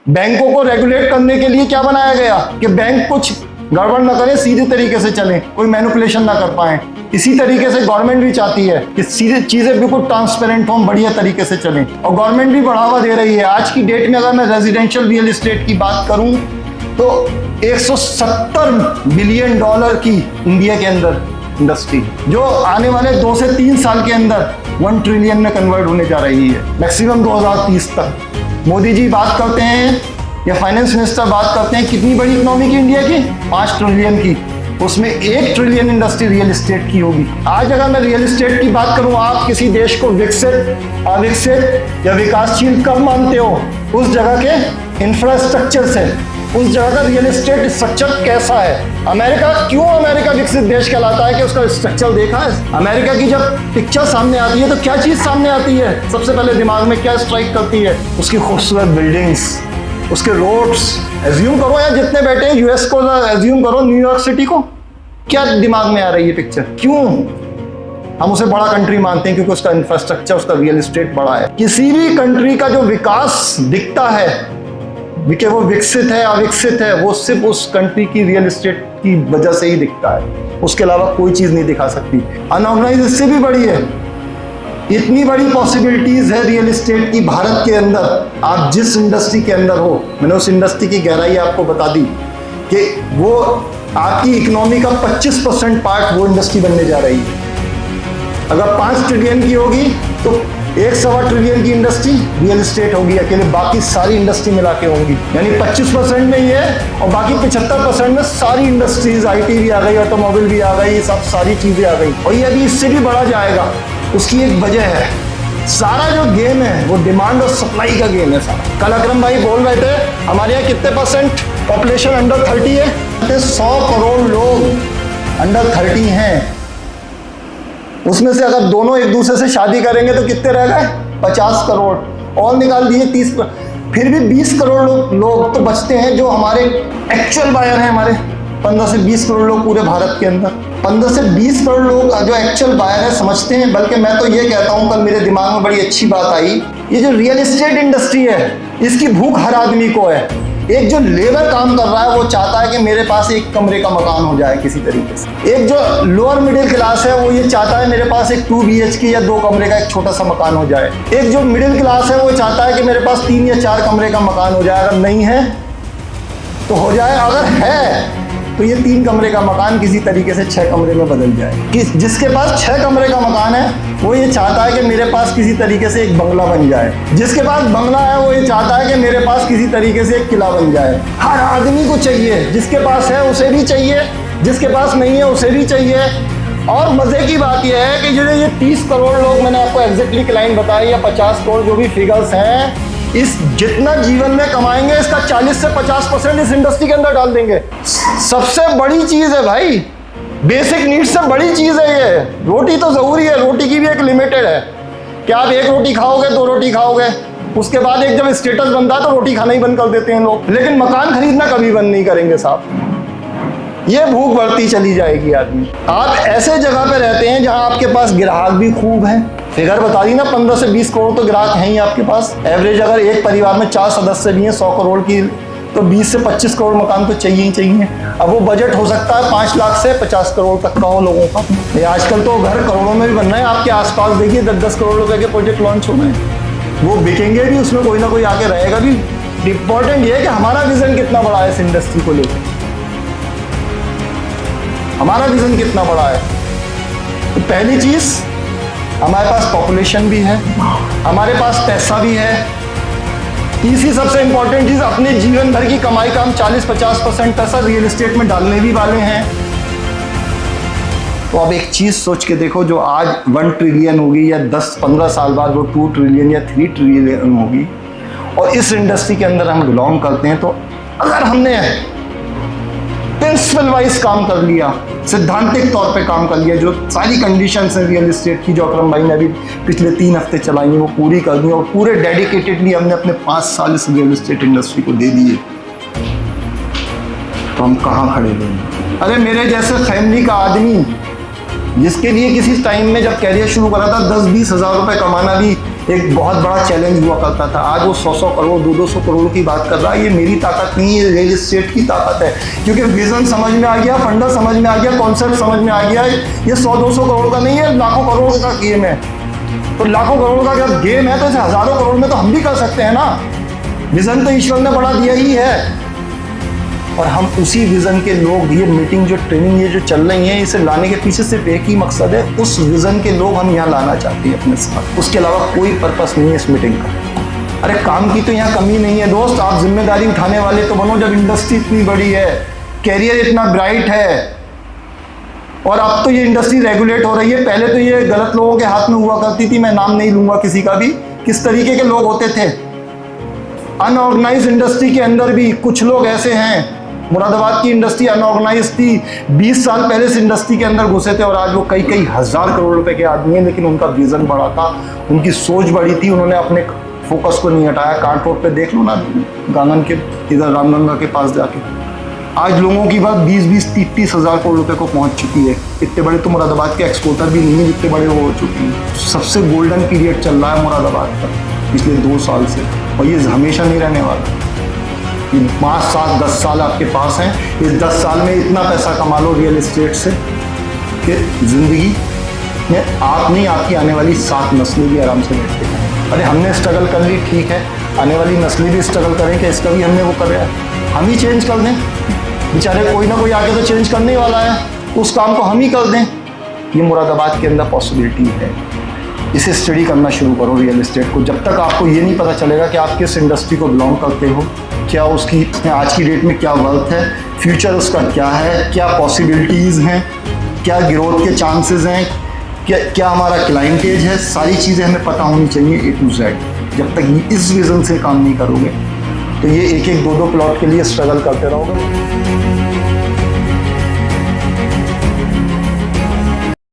बैंकों को रेगुलेट करने के लिए क्या बनाया गया कि बैंक कुछ गड़बड़ ना करें, सीधे तरीके से चलें, कोई मैनिपुलेशन ना कर पाए। इसी तरीके से गवर्नमेंट भी चाहती है कि सीधे चीजें बिल्कुल ट्रांसपेरेंट हों, बढ़िया तरीके से चलें, और गवर्नमेंट भी बढ़ावा दे रही है। आज की डेट में अगर मैं रेजिडेंशियल रियल एस्टेट की बात करूं तो 170 बिलियन डॉलर की इंडिया के अंदर इंडस्ट्री, जो आने वाले 2 से 3 साल के अंदर 1 ट्रिलियन में कन्वर्ट होने जा रही है, मैक्सिमम 2030 तक। मोदी जी बात करते हैं या फाइनेंस मिनिस्टर बात करते हैं कितनी बड़ी इकोनॉमी की इंडिया की, 5 ट्रिलियन की, उसमें 1 ट्रिलियन इंडस्ट्री रियल एस्टेट की होगी। आज अगर मैं रियल एस्टेट की बात करूं, आप किसी देश को विकसित, अविकसित या विकासशील कब मानते हो? उस जगह के इंफ्रास्ट्रक्चर से, उस जगह का रियल एस्टेट स्ट्रक्चर कैसा है। अमेरिका, क्यों अमेरिका विकसित देश कहलाता है कि उसका स्ट्रक्चर देखा है। अमेरिका की जब पिक्चर सामने आती है तो क्या चीज सामने आती है? सबसे पहले दिमाग में क्या स्ट्राइक करती है? उसकी खूबसूरत बिल्डिंग्स, उसके रोड्स। एज्यूम करो या जितने बैठे हैं यूएस को एज्यूम करो, न्यूयॉर्क सिटी को, क्या दिमाग में आ रही है पिक्चर? क्यों हम उसे बड़ा कंट्री मानते हैं? क्योंकि उसका इंफ्रास्ट्रक्चर, उसका रियल एस्टेट बड़ा है। किसी भी कंट्री का जो विकास दिखता है कि वो विकसित है अविकसित है, वो सिर्फ उस कंट्री की रियल एस्टेट की वजह से ही दिखता है, उसके अलावा कोई चीज नहीं दिखा सकती। अनऑर्गेनाइज इससे भी बड़ी है। इतनी बड़ी पॉसिबिलिटीज है रियल एस्टेट की भारत के अंदर। आप जिस इंडस्ट्री के अंदर हो, मैंने उस इंडस्ट्री की गहराई आपको बता दी कि वो आपकी इकोनॉमी का 25% पार्ट वो इंडस्ट्री बनने जा रही है। अगर 5 ट्रिलियन की होगी तो 1.25 ट्रिलियन की इंडस्ट्री रियल एस्टेट होगी अकेले, बाकी सारी इंडस्ट्री मिला के होंगी। यानी 25% में ये और बाकी 75% में सारी इंडस्ट्रीज, आईटी भी आ गई, ऑटोमोबाइल भी आ गई, सब सारी चीजें आ गई। और ये अभी इससे भी बढ़ा जाएगा। उसकी एक वजह है, सारा जो गेम है वो डिमांड और सप्लाई का गेम है सारा। कल अकरम भाई बोल रहे थे हमारे यहाँ कितने % पॉपुलेशन अंडर 30 है? 100 करोड़ लोग अंडर 30 हैं। उसमें से अगर दोनों एक दूसरे से शादी करेंगे तो कितने रह गए? 50 करोड़। और निकाल दिए 30, फिर भी 20 करोड़ लोग तो बचते हैं जो हमारे एक्चुअल बायर हैं। हमारे 15 से 20 करोड़ लोग पूरे भारत के अंदर, 15 से 20 करोड़ लोग जो एक्चुअल बायर है समझते हैं। बल्कि मैं तो ये कहता हूँ, कल मेरे दिमाग में बड़ी अच्छी बात आई, ये जो रियल एस्टेट इंडस्ट्री है इसकी भूख हर आदमी को है। एक जो लेबर काम कर रहा है वो चाहता है कि मेरे पास एक कमरे का मकान हो जाए किसी तरीके से। एक जो लोअर मिडिल क्लास है वो ये चाहता है मेरे पास एक 2 BHK या 2 कमरे का एक छोटा सा मकान हो जाए। एक जो मिडिल क्लास है वो चाहता है कि मेरे पास 3 या 4 कमरे का मकान हो जाए। अगर नहीं है तो हो जाए, अगर है तो ये 3 कमरे का मकान किसी तरीके से 6 कमरे में बदल जाए। कि जिसके पास 6 कमरे का मकान है वो ये चाहता है कि मेरे पास किसी तरीके से एक बंगला बन जाए। जिसके पास बंगला है वो ये चाहता है कि मेरे पास किसी तरीके से एक किला बन जाए। हर आदमी को चाहिए, जिसके पास है उसे भी चाहिए, जिसके पास नहीं है उसे भी चाहिए। और मजे की बात यह है कि जो ये 30 करोड़ लोग, मैंने आपको एग्जैक्टली क्लाइंट बताई, या 50 करोड़ जो भी फिगर्स हैं, इस जितना जीवन में कमाएंगे इसका 40 से 50% इस इंडस्ट्री के अंदर डाल देंगे। सबसे बड़ी चीज है भाई, बेसिक नीड्स से बड़ी चीज है ये। रोटी तो जरूरी है, रोटी की भी एक लिमिटेड है कि आप 1 रोटी खाओगे, 2 रोटी खाओगे, उसके बाद एक जब स्टेटस बनता है तो रोटी खाना ही बंद कर देते हैं लोग। लेकिन मकान खरीदना कभी बंद नहीं करेंगे साहब। ये भूख बढ़ती चली जाएगी आदमी। आप ऐसे जगह पे रहते हैं जहां आपके पास ग्राहक भी खूब है। फिगर बता दी ना, 15 से 20 करोड़ तो ग्राहक हैं ही आपके पास। एवरेज अगर एक परिवार में 4 सदस्य भी हैं 100 करोड़ की, तो 20 से 25 करोड़ मकान तो चाहिए ही चाहिए। अब वो बजट हो सकता है 5 लाख से 50 करोड़ तक का हो लोगों का। ये आजकल तो घर करोड़ों में भी बन रहे हैं। आपके आसपास देखिए 10-10 करोड़ रुपए के प्रोजेक्ट लॉन्च हो रहे हैं। वो बिकेंगे भी, उसमें कोई ना कोई आके रहेगा भी। इंपॉर्टेंट ये है कि हमारा विजन कितना बड़ा है इस इंडस्ट्री को लेकर, हमारा विजन कितना बड़ा है। तो पहली चीज, हमारे पास पॉपुलेशन भी है, हमारे पास पैसा भी है। तीसरी सबसे इंपॉर्टेंट चीज, अपने जीवन भर की कमाई का हम 40-50% पैसा रियल एस्टेट में डालने भी वाले हैं। तो अब एक चीज सोच के देखो, जो आज 1 ट्रिलियन होगी या 10-15 साल बाद वो 2 ट्रिलियन या 3 ट्रिलियन होगी, और इस इंडस्ट्री के अंदर हम बिलोंग करते हैं, तो अगर हमने प्रिंसिपल वाइज काम कर लिया, सिद्धांतिक तौर पे काम कर लिया, जो सारी कंडीशंस हैं रियल एस्टेट की, जो अकरम भाई ने अभी पिछले 3 हफ्ते चलाई हैं, वो पूरी कर दी, और पूरे डेडिकेटेडली हमने अपने 5 साल इस रियल एस्टेट इंडस्ट्री को दे दिए, तो हम कहाँ खड़े हैं? अरे मेरे जैसे फैमिली का आदमी, जिसके लिए किसी टाइम में जब कैरियर शुरू करा था 10-20 हज़ार रुपये कमाना भी एक बहुत बड़ा चैलेंज हुआ करता था। आज वो 100-100 करोड़ 200-200 करोड़ की बात कर रहा है। ये मेरी ताकत नहीं है, रियल एस्टेट की ताकत है, क्योंकि विजन समझ में आ गया, फंडा समझ में आ गया, कॉन्सेप्ट समझ में आ गया। ये 100-200 करोड़ का नहीं है, लाखों करोड़ का गेम है। तो लाखों करोड़ का जब गेम है तो इसे हजारों करोड़ में तो हम भी कर सकते हैं ना। विजन तो ईश्वर ने बढ़ा दिया ही है, और हम उसी विजन के लोग। ये मीटिंग जो ट्रेनिंग ये जो चल रही है, इसे लाने के पीछे सिर्फ एक ही मकसद है, उस विजन के लोग हम यहाँ लाना चाहते हैं अपने साथ। उसके अलावा कोई पर्पस नहीं है इस मीटिंग का। अरे काम की तो यहाँ कमी नहीं है दोस्त, आप जिम्मेदारी उठाने वाले तो बनो। जब इंडस्ट्री इतनी बड़ी है, कैरियर इतना ब्राइट है, और अब तो ये इंडस्ट्री रेगुलेट हो रही है। पहले तो ये गलत लोगों के हाथ में हुआ करती थी, मैं नाम नहीं लूंगा किसी का भी। किस तरीके के लोग होते थे अनऑर्गेनाइज इंडस्ट्री के अंदर भी। कुछ लोग ऐसे हैं, मुरादाबाद की इंडस्ट्री अनऑर्गेनाइज थी, 20 साल पहले इस इंडस्ट्री के अंदर घुसे थे, और आज वो कई कई हजार करोड़ रुपए के आदमी हैं। लेकिन उनका विजन बड़ा था, उनकी सोच बड़ी थी, उन्होंने अपने फोकस को नहीं हटाया। कांट रोड पे देख लो ना, गांगन के इधर रामगंगा के पास जाके आज लोगों की बात 20-30 हजार करोड़ रुपए को पहुंच चुकी है। इतने बड़े तो मुरादाबाद के एक्सपोर्टर भी नहीं है जितने बड़े वो हो चुके हैं। सबसे गोल्डन पीरियड चल रहा है मुरादाबाद का पिछले 2 साल से, और ये हमेशा नहीं रहने वाला। 5, 7, 10 साल आपके पास हैं। इस 10 साल में इतना पैसा कमा लो रियल एस्टेट से कि जिंदगी में आप नहीं, आपकी आने वाली 7 नस्लें भी आराम से बैठ के। अरे हमने स्ट्रगल कर ली, ठीक है, आने वाली नस्लें भी स्ट्रगल करें कि इसका भी हमने वो कर है। हम ही चेंज कर दें, बेचारे कोई ना कोई आके तो चेंज करने ही वाला है, उस काम को हम ही कर दें। ये मुरादाबाद के अंदर पॉसिबिलिटी है। इसे स्टडी करना शुरू करो रियल एस्टेट को। जब तक आपको ये नहीं पता चलेगा कि आप किस इंडस्ट्री को बिलोंग करते हो, क्या उसकी आज की डेट में क्या वर्थ है, फ्यूचर उसका क्या है, क्या पॉसिबिलिटीज़ हैं, क्या ग्रोथ के चांसेस हैं, क्या हमारा क्लाइंटेज है, सारी चीज़ें हमें पता होनी चाहिए A to Z। जब तक इस विज़न से काम नहीं करोगे तो ये 1-1, 2-2 प्लॉट के लिए स्ट्रगल करते रहोगे।